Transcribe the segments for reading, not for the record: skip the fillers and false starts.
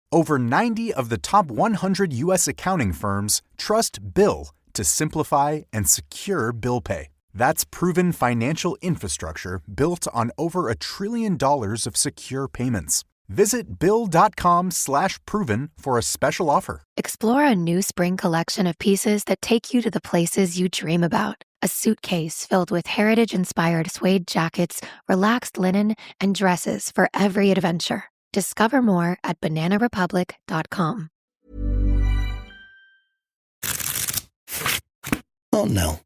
Over 90 of the top 100 U.S. accounting firms trust Bill to simplify and secure bill pay. That's proven financial infrastructure built on over $1 trillion of secure payments. Visit Bill.com/proven for a special offer. Explore a new spring collection of pieces that take you to the places you dream about. A suitcase filled with heritage-inspired suede jackets, relaxed linen, and dresses for every adventure. Discover more at bananarepublic.com. Oh, no.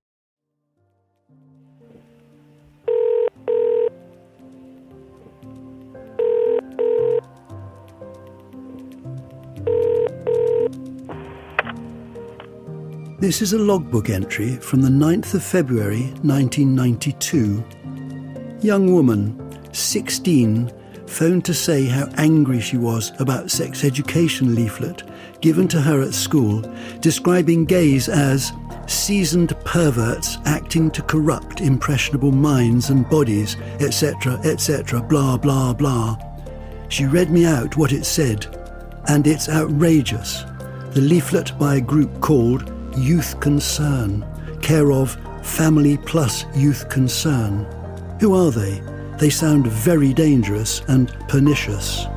This is a logbook entry from the 9th of February 1992. Young woman, 16, phoned to say how angry she was about sex education leaflet given to her at school, describing gays as seasoned perverts acting to corrupt impressionable minds and bodies, etc., blah, blah, blah. She read me out what it said, and it's outrageous. The leaflet by a group called Youth Concern, care of Family Plus Youth Concern. Who are they? They sound very dangerous and pernicious.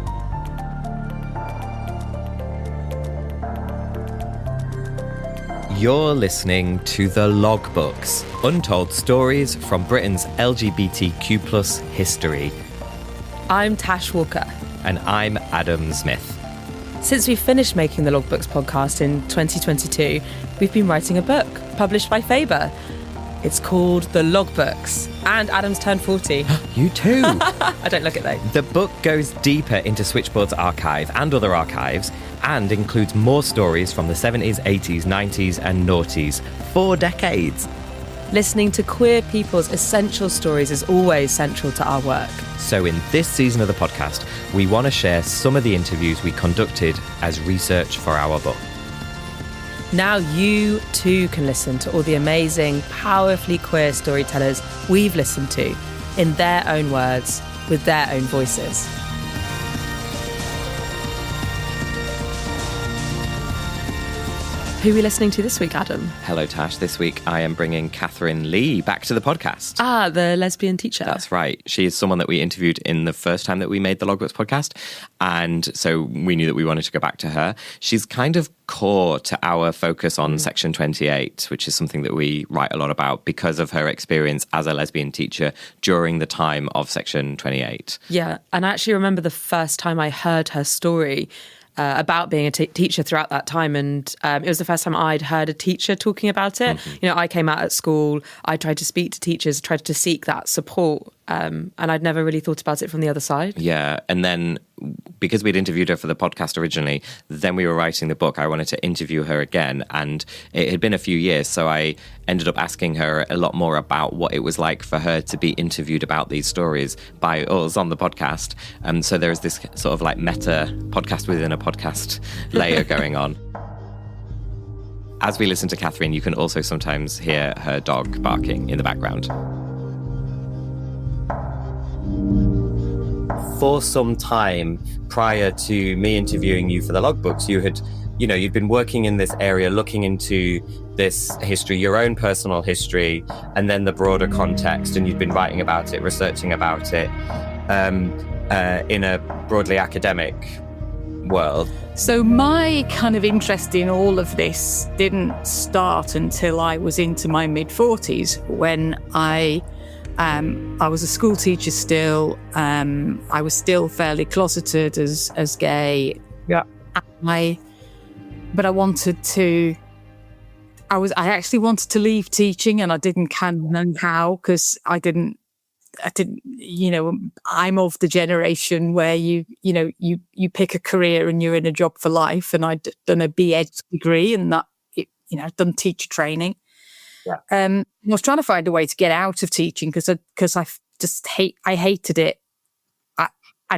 You're listening to The Logbooks, untold stories from Britain's LGBTQ+ history. I'm Tash Walker. And I'm Adam Zmith. Since we finished making the Logbooks podcast in 2022, we've been writing a book published by Faber. It's called The Logbooks, and Adam's turned 40. You too! I don't look it though. The book goes deeper into Switchboard's archive and other archives, and includes more stories from the 70s, 80s, 90s and noughties. 4 decades. Listening to queer people's essential stories is always central to our work. So in this season of the podcast, we want to share some of the interviews we conducted as research for our book. Now you too can listen to all the amazing, powerfully queer storytellers we've listened to in their own words, with their own voices. Who are we listening to this week, Adam? Hello, Tash. This week I am bringing Catherine Lee back to the podcast. Ah, the lesbian teacher. That's right. She is someone that we interviewed in the first time that we made the Logbooks podcast. And so we knew that we wanted to go back to her. She's kind of core to our focus on Section 28, which is something that we write a lot about because of her experience as a lesbian teacher during the time of Section 28. Yeah, and I actually remember the first time I heard her story about being a teacher throughout that time, and it was the first time I'd heard a teacher talking about it. Mm-hmm. You know, I came out at school, I tried to speak to teachers, tried to seek that support, and I'd never really thought about it from the other side. Yeah, and then because we'd interviewed her for the podcast originally, then we were writing the book, I wanted to interview her again, and it had been a few years, so I ended up asking her a lot more about what it was like for her to be interviewed about these stories by us on the podcast. So there's this sort of like meta podcast within a podcast layer going on. As we listen to Catherine, you can also sometimes hear her dog barking in the background. For some time prior to me interviewing you for the logbooks, you'd been working in this area, looking into this history, your own personal history, and then the broader context, and you'd been writing about it, researching about it in a broadly academic world. So my kind of interest in all of this didn't start until I was into my mid-40s, when I was a school teacher still. I was still fairly closeted as gay. Yeah. But I actually wanted to leave teaching, and I didn't know how, because I didn't, I'm of the generation where you pick a career and you're in a job for life, and I'd done a BEd degree, and that, I'd done teacher training. Yeah. I was trying to find a way to get out of teaching because I hated it. I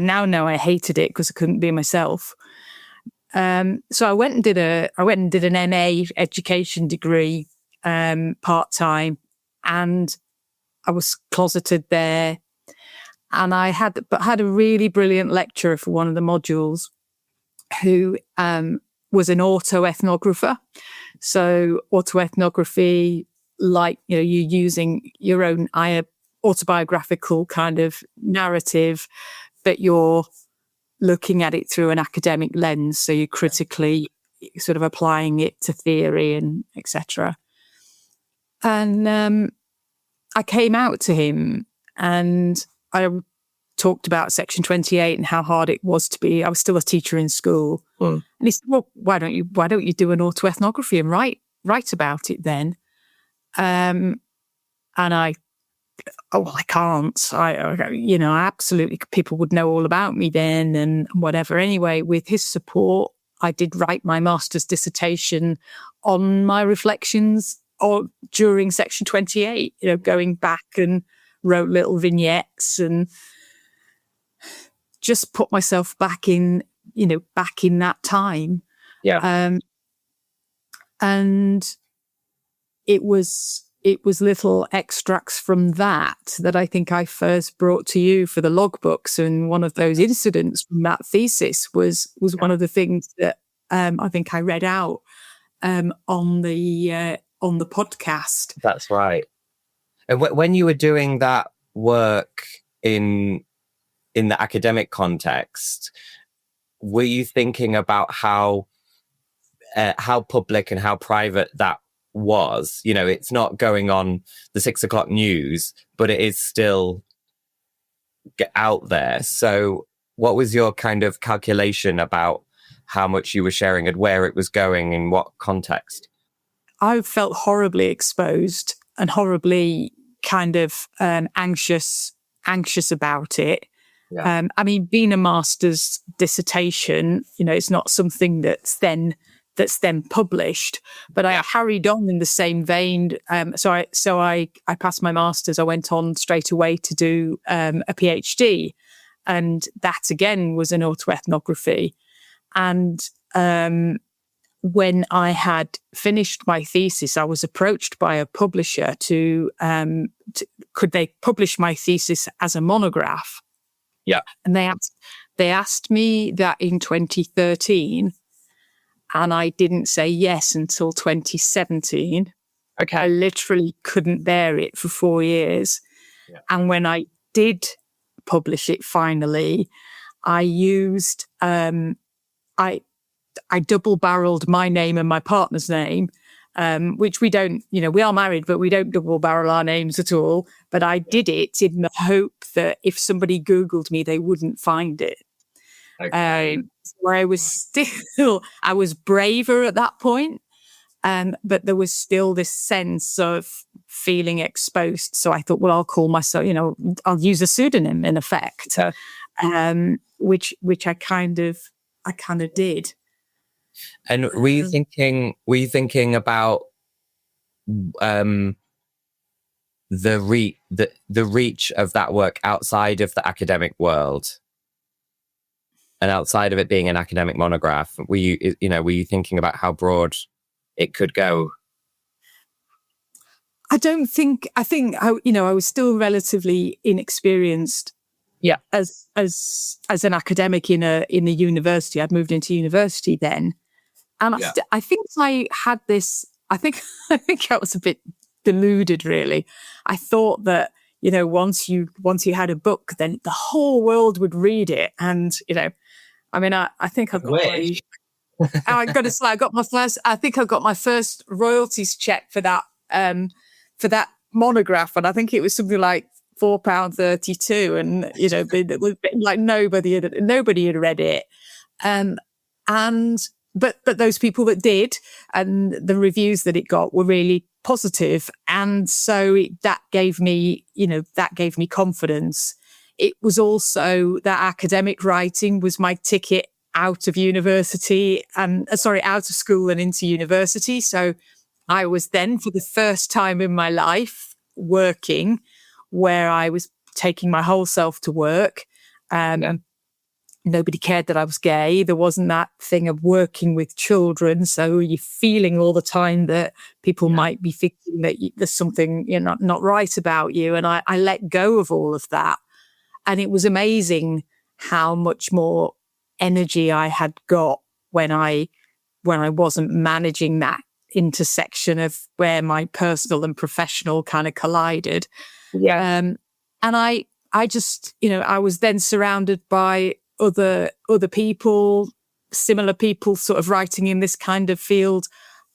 now know I hated it because I couldn't be myself. So I went and did an MA education degree, part-time, and I was closeted there. And I had a really brilliant lecturer for one of the modules who was an autoethnographer. So autoethnography, like, you using your own autobiographical kind of narrative, but you're looking at it through an academic lens. So you're critically sort of applying it to theory and etc. And I came out to him and I talked about Section 28 and how hard it was to be. I was still a teacher in school. And he said, well, why don't you do an autoethnography and write about it then? And I can't. I absolutely, people would know all about me then and whatever. Anyway, with his support, I did write my master's dissertation on my reflections during Section 28, going back and wrote little vignettes and just put myself back in that time. Yeah. And it was little extracts from that I think I first brought to you for the logbooks. And one of those incidents from that thesis was one of the things that I think I read out on the podcast. That's right. And when you were doing that work in the academic context, were you thinking about how public and how private that was? It's not going on the 6 o'clock news, but it is still out there. So what was your kind of calculation about how much you were sharing and where it was going, in what context? I felt horribly exposed and horribly kind of anxious about it. Yeah. Being a master's dissertation, it's not something that's then published, but I carried on in the same vein. So I passed my master's. I went on straight away to do a PhD, and that again was an autoethnography. And when I had finished my thesis, I was approached by a publisher to could they publish my thesis as a monograph? Yeah, and they asked me that in 2013. And I didn't say yes until 2017. Okay. I literally couldn't bear it for 4 years. Yeah. And when I did publish it finally, I used, I double-barreled my name and my partner's name, which we don't, we are married, but we don't double-barrel our names at all. But I did it in the hope that if somebody Googled me, they wouldn't find it. Okay. Where I was braver at that point, but there was still this sense of feeling exposed. So I thought, well, I'll call myself, I'll use a pseudonym in effect, which I kind of did. And were you thinking about the reach of that work outside of the academic world? And outside of it being an academic monograph, were you thinking about how broad it could go? I think I was still relatively inexperienced. Yeah, as an academic in a university. I'd moved into university then, and I think I had this. I think I was a bit deluded. Really, I thought that once you had a book, then the whole world would read it, and I think I've got I got my first royalties check for that monograph, and I think it was something like £4.32, and it was like nobody had read it, but those people that did, and the reviews that it got were really positive, and so that gave me confidence. It was also that academic writing was my ticket out of university and out of school and into university. So I was then, for the first time in my life, working where I was taking my whole self to work. Nobody cared that I was gay. There wasn't that thing of working with children. So you're feeling all the time that people might be thinking that there's something not right about you. And I let go of all of that. And it was amazing how much more energy I had got when I wasn't managing that intersection of where my personal and professional kind of collided. Yeah. And I just, I was then surrounded by other people, similar people sort of writing in this kind of field.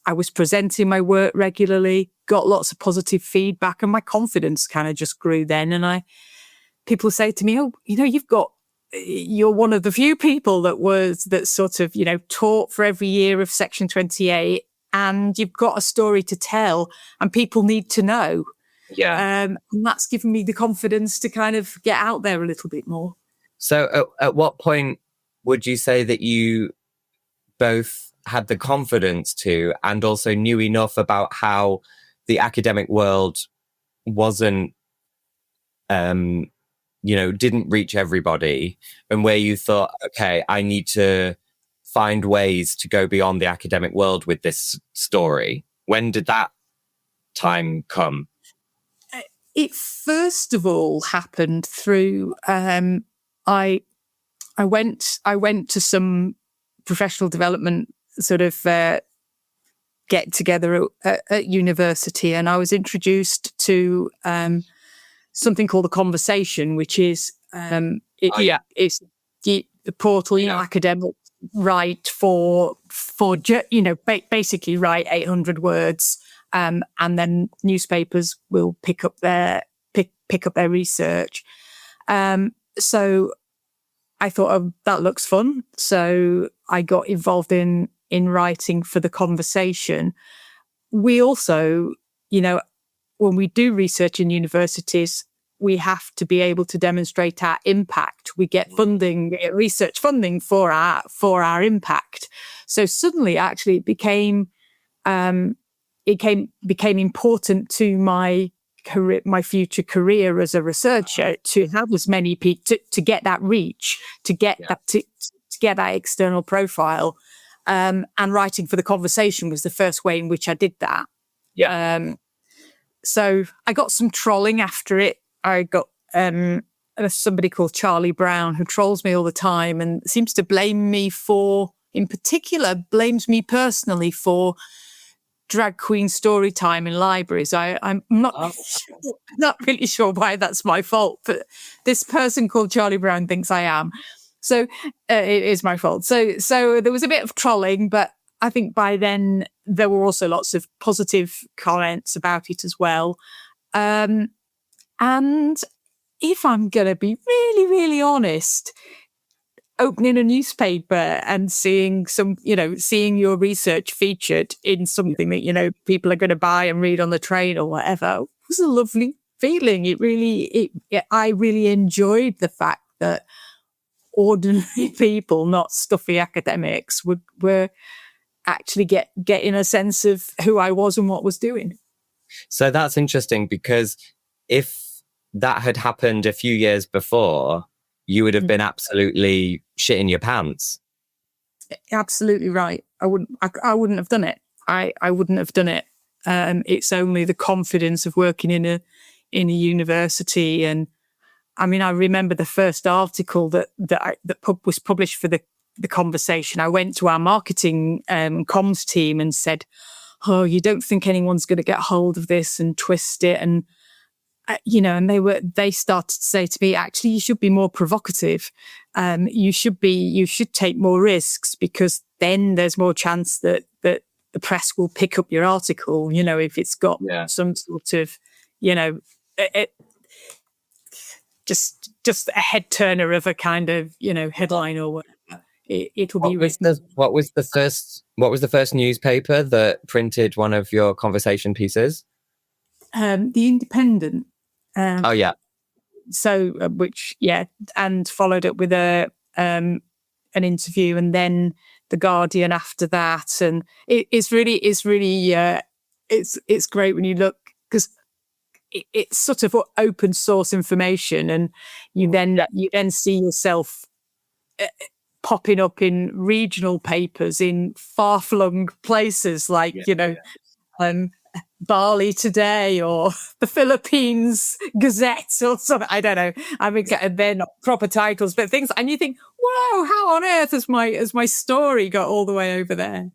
I was presenting my work regularly, got lots of positive feedback, and my confidence kind of just grew then. And people say to me, oh, you're one of the few people that sort of, taught for every year of Section 28, and you've got a story to tell and people need to know. Yeah. And that's given me the confidence to kind of get out there a little bit more. So at what point would you say that you both had the confidence to, and also knew enough about how the academic world wasn't, didn't reach everybody, and where you thought, okay, I need to find ways to go beyond the academic world with this story? When did that time come? It first of all happened through, I went to some professional development sort of get together at university, and I was introduced to something called a conversation, which is it's the portal. Academics write for basically write 800 words, and then newspapers will pick up their research. So I thought, oh, that looks fun. So I got involved in writing for the conversation. We also, when we do research in universities, we have to be able to demonstrate our impact. We get funding, research funding for our impact. So suddenly, actually, it became important to my career, my future career as a researcher, to have as many people to get that reach, to get that external profile. And writing for the conversation was the first way in which I did that. Yeah. So I got some trolling after it. I got somebody called Charlie Brown who trolls me all the time and seems to blame me blames me personally for drag queen story time in libraries. I'm not really sure why that's my fault, but this person called Charlie Brown thinks I am. So it is my fault. So there was a bit of trolling, but I think by then there were also lots of positive comments about it as well. And if I'm going to be really, really honest, opening a newspaper and seeing your research featured in something that, people are going to buy and read on the train or whatever was a lovely feeling. I really enjoyed the fact that ordinary people, not stuffy academics, were actually getting a sense of who I was and what I was doing. So that's interesting, because if that had happened a few years before, you would have been absolutely shitting your pants. Absolutely right. I wouldn't have done it. I wouldn't have done it. It's only the confidence of working in a university. And I mean, I remember the first article that was published for the conversation. I went to our marketing comms team and said, "Oh, you don't think anyone's going to get hold of this and twist it?" And and they started to say to me, "Actually, you should be more provocative. You should take more risks, because then there's more chance that the press will pick up your article. If it's got some sort of, just a head turner of a kind of, headline or whatever. It'll be written." What was the first newspaper that printed one of your conversation pieces? The Independent. Oh yeah. So, and followed up with an interview, and then the Guardian after that, and it's great when you look, because it's sort of open source information, and you then see yourself popping up in regional papers in far-flung places like Bali Today or the Philippines Gazette or something. I don't know. I mean, they're not proper titles, but things. And you think, whoa, how on earth has my story got all the way over there?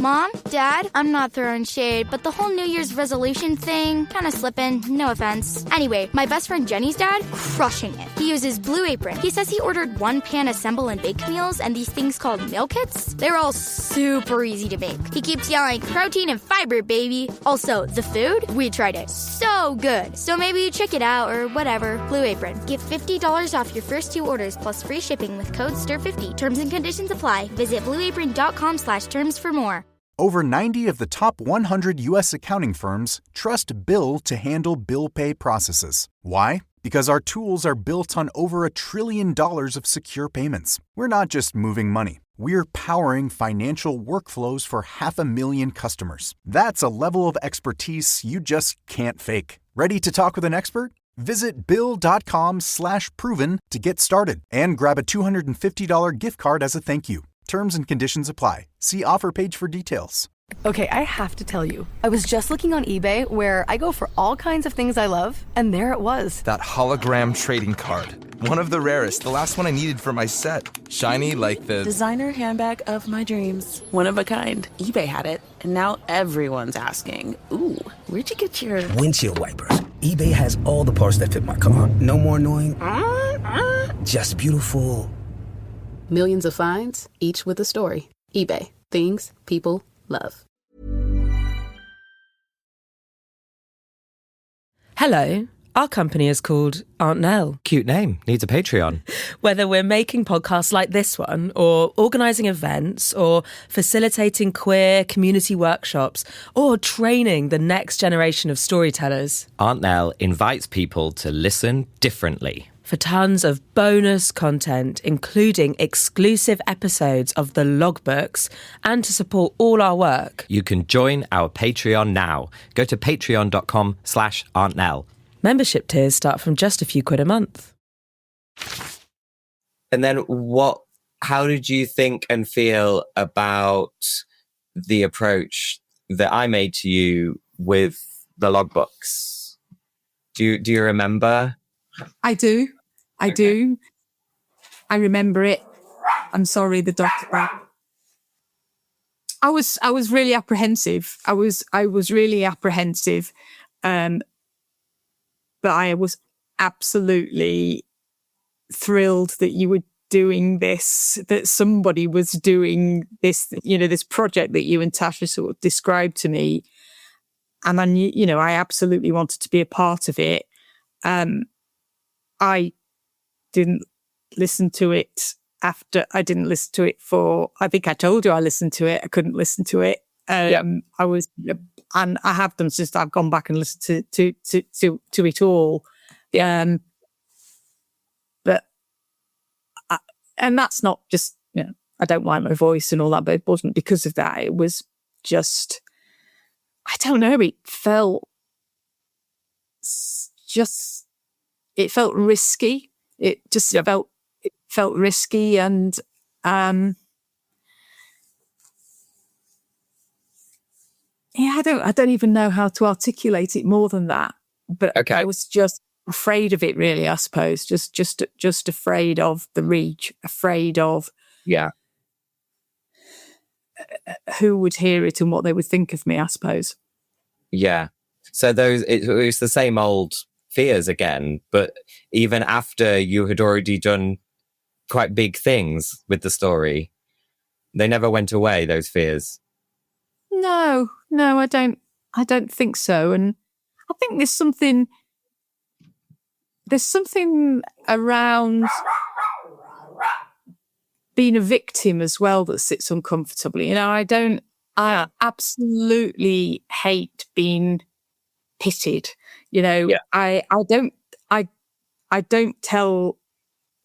Mom, Dad, I'm not throwing shade, but the whole New Year's resolution thing, kind of slipping, no offense. Anyway, my best friend Jenny's dad, crushing it. He uses Blue Apron. He says he ordered 1-pan assemble and bake meals and these things called meal kits. They're all super easy to make. He keeps yelling, protein and fiber, baby. Also, the food, we tried it. So good. So maybe you check it out or whatever. Blue Apron. Get $50 off your first 2 orders plus free shipping with code STIR50. Terms and conditions apply. Visit blueapron.com/terms for more. Over 90 of the top 100 U.S. accounting firms trust Bill to handle bill pay processes. Why? Because our tools are built on over $1 trillion of secure payments. We're not just moving money. We're powering financial workflows for 500,000 customers. That's a level of expertise you just can't fake. Ready to talk with an expert? Visit Bill.com/proven to get started and grab a $250 gift card as a thank you. Terms and conditions apply. See offer page for details. Okay, I have to tell you, I was just looking on eBay where I go for all kinds of things I love, and there it was. That hologram trading card. One of the rarest, the last one I needed for my set. Shiny like the designer handbag of my dreams. One of a kind. eBay had it, and now everyone's asking, ooh, where'd you get your windshield wipers? eBay has all the parts that fit my car. No more annoying, just beautiful. Millions of finds, each with a story. eBay. Things people love. Hello. Our company is called Aunt Nell. Cute name. Needs a Patreon. Whether we're making podcasts like this one, or organising events, or facilitating queer community workshops, or training the next generation of storytellers, Aunt Nell invites people to listen differently. For tons of bonus content, including exclusive episodes of the logbooks, and to support all our work, you can join our Patreon now. Go to patreon.com/AuntNell. Membership tiers start from just a few quid a month. And then how did you think and feel about the approach that I made to you with the logbooks? Do you remember? I do. I do. I remember it. I'm sorry, the doctor. I was really apprehensive. I was really apprehensive. But I was absolutely thrilled that you were doing this, that somebody was doing this, this project that you and Tasha sort of described to me. And I knew, I absolutely wanted to be a part of it. I didn't listen to it I think I told you I listened to it. I couldn't listen to it. And I have them since I've gone back and listened to it all. And that's not just, I don't like my voice and all that, but it wasn't because of that. It was just, I don't know, it felt risky. It just felt risky, and I don't even know how to articulate it more than that. But okay. I was just afraid of it, really. I suppose just afraid of the reach, afraid of who would hear it and what they would think of me, I suppose. Yeah. So it was the same old fears again, but even after you had already done quite big things with the story, they never went away, those fears. No, I don't think so. And I think there's something around being a victim as well that sits uncomfortably. I absolutely hate being pitied. I don't tell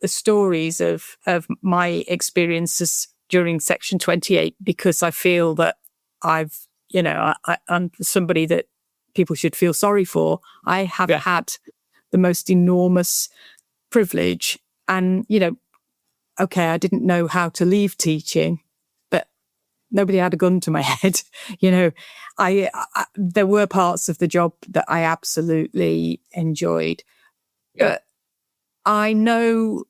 the stories of my experiences during Section 28 because I feel that I'm somebody that people should feel sorry for. I have had the most enormous privilege, and I didn't know how to leave teaching, but nobody had a gun to my head. There were parts of the job that I absolutely enjoyed. But I know,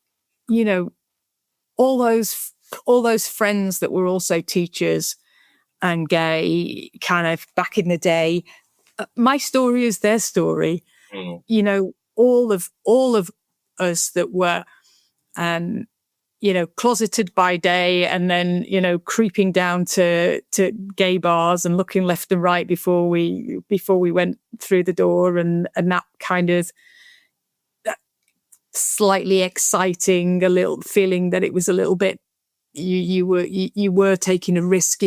all those friends that were also teachers and gay kind of back in the day. My story is their story. All of us that were, closeted by day and then, creeping down to gay bars and looking left and right before we went through the door, and that kind of slightly exciting, a little feeling that it was a little bit, you were taking a risk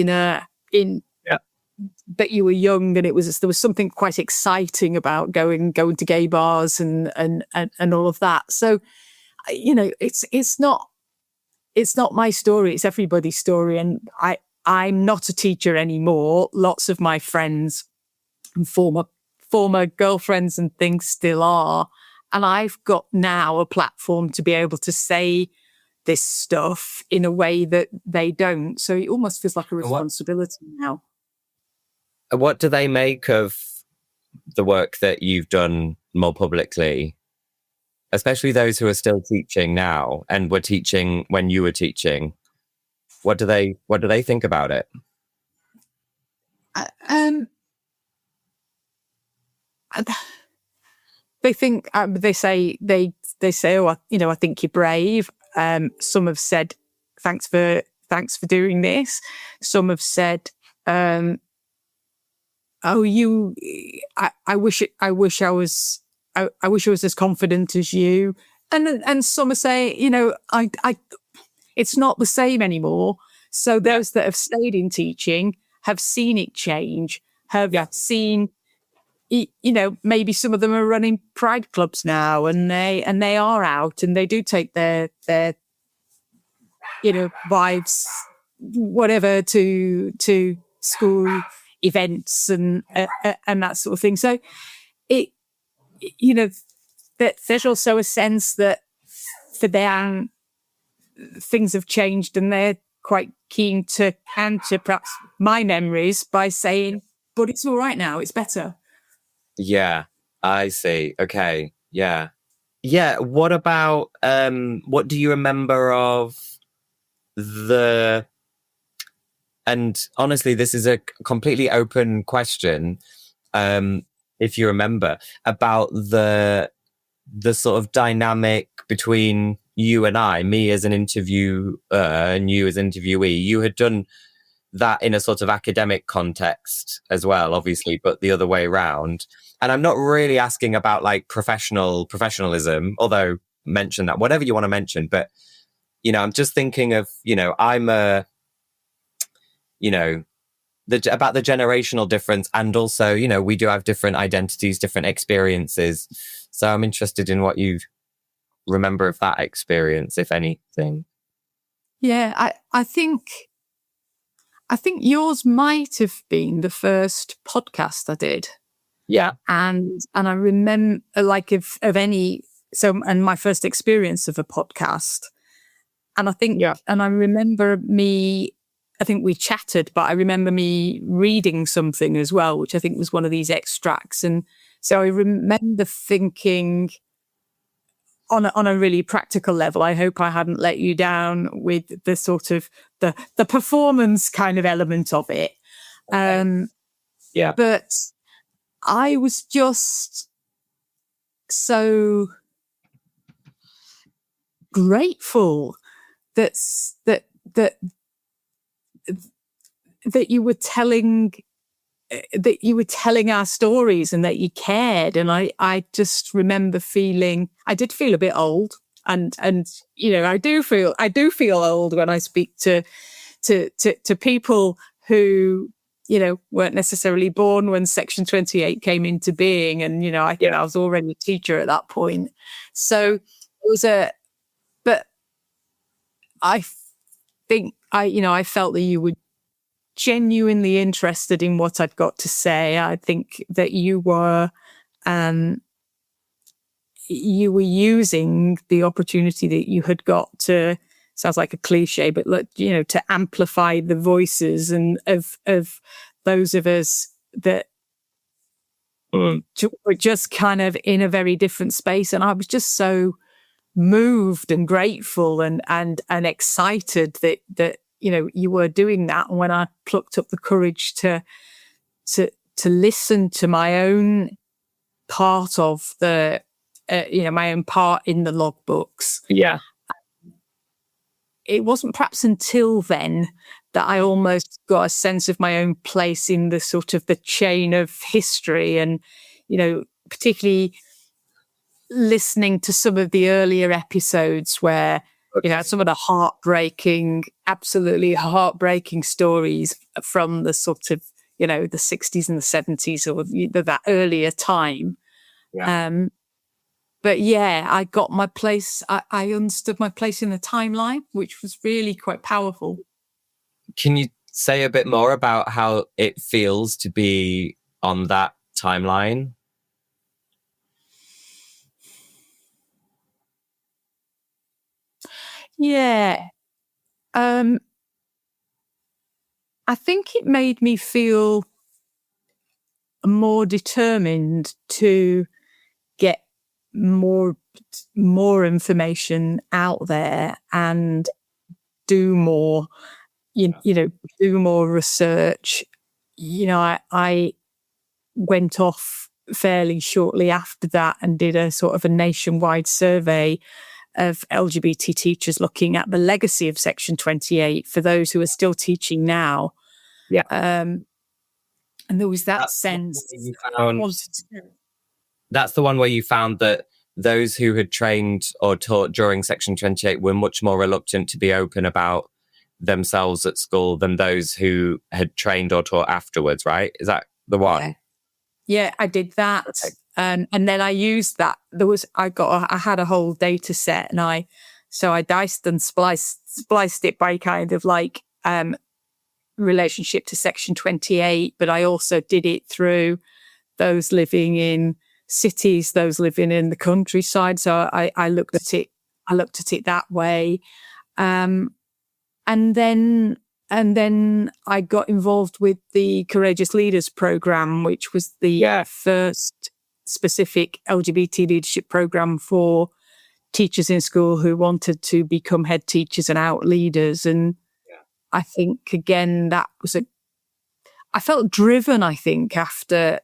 but you were young, and there was something quite exciting about going to gay bars and all of that. So, it's not my story, it's everybody's story. And I'm not a teacher anymore. Lots of my friends and former girlfriends and things still are. And I've got now a platform to be able to say this stuff in a way that they don't. So it almost feels like a responsibility now. What do they make of the work that you've done more publicly, especially those who are still teaching now and were teaching when you were teaching? What do they think about it? They think they say, oh, I think you're brave. Some have said, thanks for doing this. Some have said, I wish I was as confident as you. And some are saying, it's not the same anymore. So those that have stayed in teaching have seen it change, have seen, maybe some of them are running pride clubs now, and they are out, and they do take their wives, whatever, to school events and that sort of thing. So that there's also a sense that for them things have changed, and they're quite keen to counter perhaps my memories by saying, but it's all right now, it's better. Yeah, I see. Okay. Yeah. What about, what do you remember of and honestly, this is a completely open question, if you remember, about the sort of dynamic between you and I, me as an interviewer and you as an interviewee. You had done that in a sort of academic context as well, obviously, but the other way around. And I'm not really asking about like professionalism, although mention that, whatever you want to mention. But, I'm just thinking of, I'm about the generational difference. And also, we do have different identities, different experiences. So I'm interested in what you remember of that experience, if anything. Yeah, I think yours might have been the first podcast I did. Yeah. And I remember and my first experience of a podcast. And I think, and I remember I think we chatted, but I remember me reading something as well, which I think was one of these extracts. And so I remember thinking on a really practical level, I hope I hadn't let you down with the sort of the performance kind of element of it. But I was just so grateful that you were telling our stories and that you cared. And I just remember I did feel a bit old, and I do feel old when I speak to people who weren't necessarily born when Section 28 came into being. And, I was already a teacher at that point. So it was but I think I felt that you were genuinely interested in what I'd got to say. I think that you were using the opportunity that you had got to, sounds like a cliche, but to amplify the voices and of those of us that were just kind of in a very different space. And I was just so moved and grateful and excited that you were doing that. And when I plucked up the courage to listen to my own part of the my own part in the logbooks, it wasn't perhaps until then that I almost got a sense of my own place in the sort of the chain of history, and particularly listening to some of the earlier episodes where some of the absolutely heartbreaking stories from the sort of the 60s and the 70s, or that earlier time. But I got my place. I understood my place in the timeline, which was really quite powerful. Can you say a bit more about how it feels to be on that timeline? Yeah. I think it made me feel more determined to get more information out there and do more, do more research. I went off fairly shortly after that and did a sort of a nationwide survey of LGBT teachers, looking at the legacy of Section 28 for those who are still teaching now. And there was that sense. That's the one where you found that those who had trained or taught during Section 28 were much more reluctant to be open about themselves at school than those who had trained or taught afterwards, right? Is that the one? Yeah, I did that. Okay. And then I used that. I had a whole data set, and I diced and spliced it by kind of like relationship to Section 28, but I also did it through those living in cities, those living in the countryside. So I looked at it. I looked at it that way, and then I got involved with the Courageous Leaders program, which was the first specific LGBT leadership program for teachers in school who wanted to become head teachers and out leaders. And I think, again, that was I felt driven, I think, after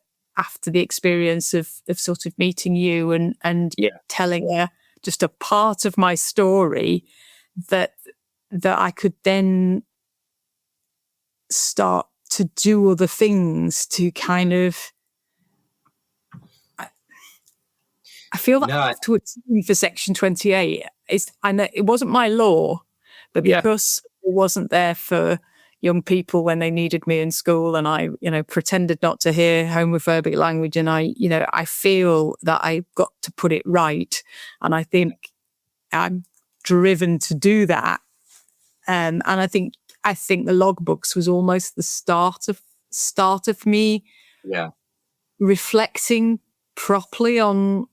the experience of sort of meeting you and telling just a part of my story that I could then start to do other things to kind of, I feel that I have to achieve for Section 28. I know it wasn't my law, but because it wasn't there for young people when they needed me in school, and I, pretended not to hear homophobic language, and I feel that I've got to put it right, and I think I'm driven to do that, and I think the logbooks was almost the start of me reflecting properly on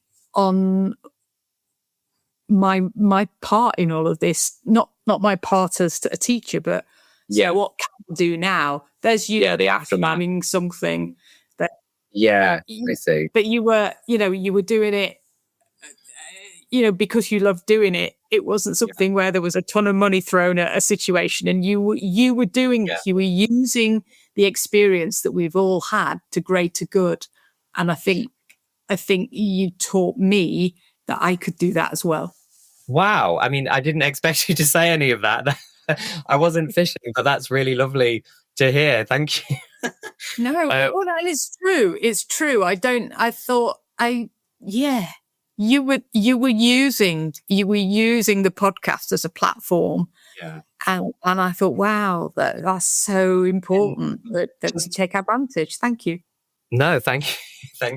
my part in all of this, not my part as a teacher, but what can I do now? There's the aftermath, doing something that I see. But you were doing it, because you loved doing it. It wasn't something where there was a ton of money thrown at a situation, and you were doing it. You were using the experience that we've all had to greater good, and I think you taught me that I could do that as well. Wow. I mean, I didn't expect you to say any of that. I wasn't fishing, but that's really lovely to hear. Thank you. No, that is true. It's true. You were using the podcast as a platform. Yeah. And I thought, wow, that's so important that we take advantage. Thank you. No, thank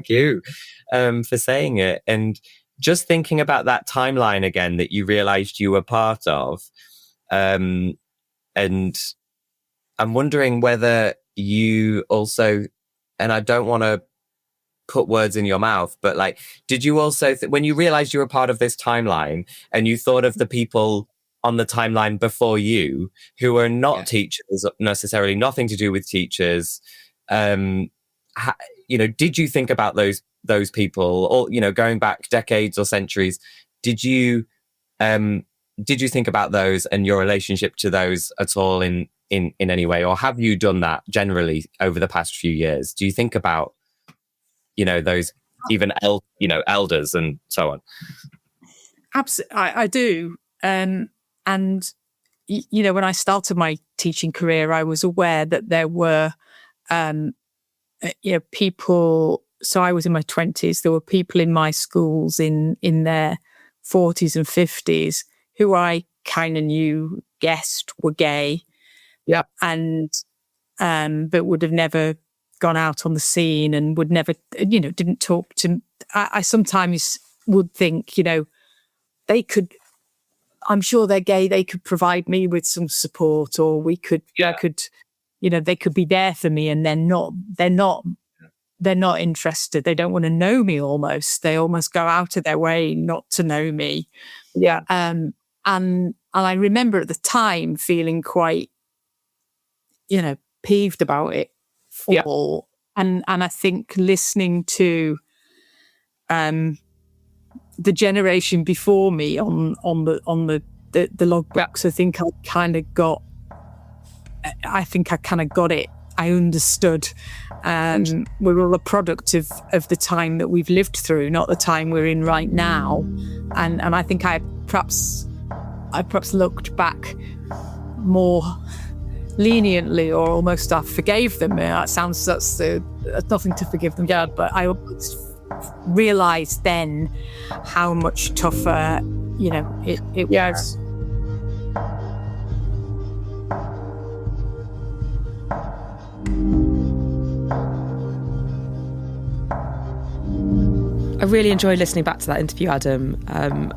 you for saying it. And just thinking about that timeline again that you realized you were part of, and I'm wondering whether you also, and I don't want to put words in your mouth, but like, did you also, when you realized you were part of this timeline and you thought of the people on the timeline before you who were not teachers, necessarily nothing to do with teachers, did you think about those people, or, going back decades or centuries, did you Did you think about those and your relationship to those at all in any way? Or have you done that generally over the past few years? Do you think about, those even, elders and so on? Absolutely, I do. And, when I started my teaching career, I was aware that there were, people. So I was in my 20s. There were people in my schools in their 40s and 50s who I kind of guessed were gay. Yeah. And, but would have never gone out on the scene and would never, didn't talk to. I sometimes would think, they could. I'm sure they're gay. They could provide me with some support, or they could be there for me, and they're not interested. They don't want to know me almost. They almost go out of their way not to know me. Yeah. And I remember at the time feeling quite, peeved about it all. And I think listening to the generation before me on the logbooks, I think I kind of got it. I understood. We're all a product of the time that we've lived through, not the time we're in right now. And I think I perhaps looked back more leniently, or almost I forgave them. That's nothing to forgive them. Yeah, but I realised then how much tougher, it was. I really enjoyed listening back to that interview, Adam,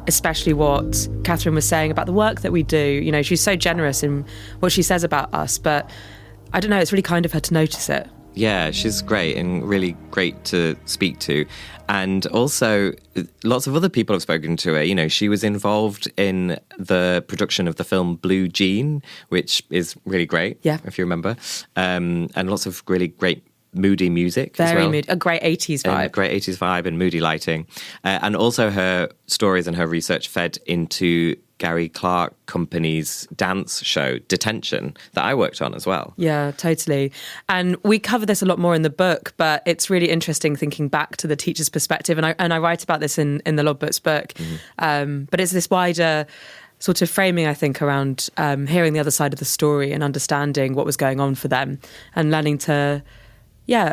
especially what Catherine was saying about the work that we do. She's so generous in what she says about us, but I don't know, it's really kind of her to notice it. Yeah, she's great and really great to speak to. And also, lots of other people have spoken to her. She was involved in the production of the film Blue Jean, which is really great, if you remember. And lots of really great moody music as well. Very moody, a great 80s vibe. A great 80s vibe and moody lighting. And also her stories and her research fed into Gary Clark Company's dance show, Detention, that I worked on as well. Yeah, totally. And we cover this a lot more in the book, but it's really interesting thinking back to the teacher's perspective. And I write about this in the Logbooks book. Mm-hmm. But it's this wider sort of framing, I think, around hearing the other side of the story and understanding what was going on for them and learning to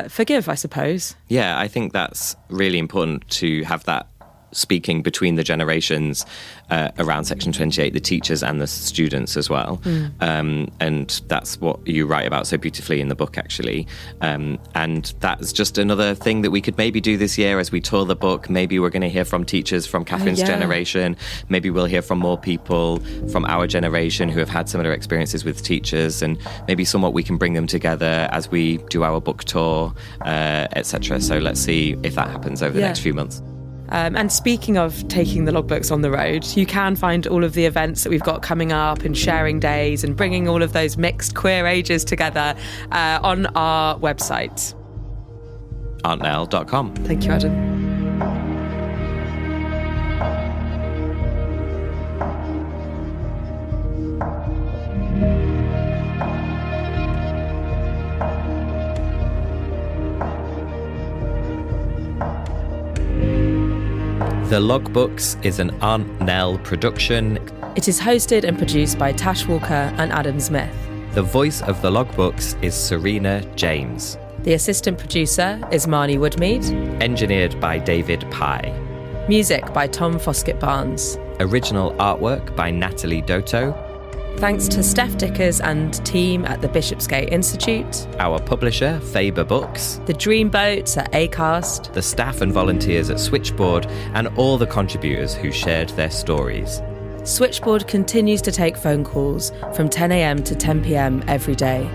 forgive, I suppose. Yeah, I think that's really important to have that speaking between the generations around Section 28, the teachers and the students as well. And that's what you write about so beautifully in the book, actually. And that's just another thing that we could maybe do this year as we tour the book. Maybe we're going to hear from teachers from Catherine's generation. Maybe we'll hear from more people from our generation who have had similar experiences with teachers, and maybe somewhat we can bring them together as we do our book tour, etc. So let's see if that happens over the next few months. And speaking of taking the logbooks on the road, you can find all of the events that we've got coming up and sharing days and bringing all of those mixed queer ages together on our website. AuntNell.com. Thank you, Adam. The Logbooks is an Aunt Nell production. It is hosted and produced by Tash Walker and Adam Zmith. The voice of the Logbooks is Serena James. The assistant producer is Marnie Woodmeade. Engineered by David Pye. Music by Tom Foskett Barnes. Original artwork by Natalie Doto. Thanks to Steph Dickers and team at the Bishopsgate Institute. Our publisher, Faber Books. The dreamboats at Acast. The staff and volunteers at Switchboard, and all the contributors who shared their stories. Switchboard continues to take phone calls from 10 a.m. to 10 p.m. every day.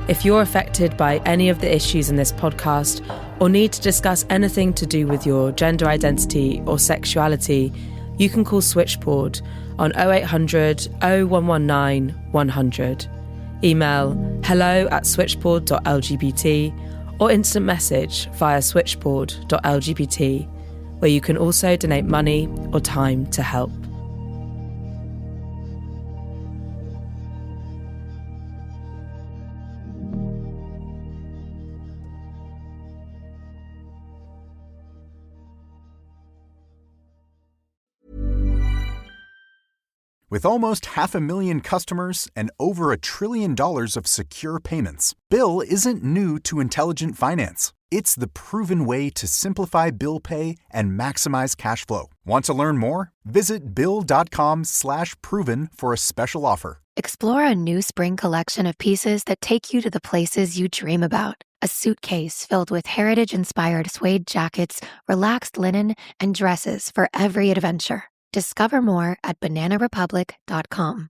If you're affected by any of the issues in this podcast, or need to discuss anything to do with your gender identity or sexuality, you can call Switchboard on 0800 0119 100. Email hello@switchboard.lgbt or instant message via switchboard.lgbt, where you can also donate money or time to help. With almost 500,000 customers and over $1 trillion of secure payments, Bill isn't new to intelligent finance. It's the proven way to simplify bill pay and maximize cash flow. Want to learn more? Visit Bill.com/proven for a special offer. Explore a new spring collection of pieces that take you to the places you dream about. A suitcase filled with heritage-inspired suede jackets, relaxed linen, and dresses for every adventure. Discover more at bananarepublic.com.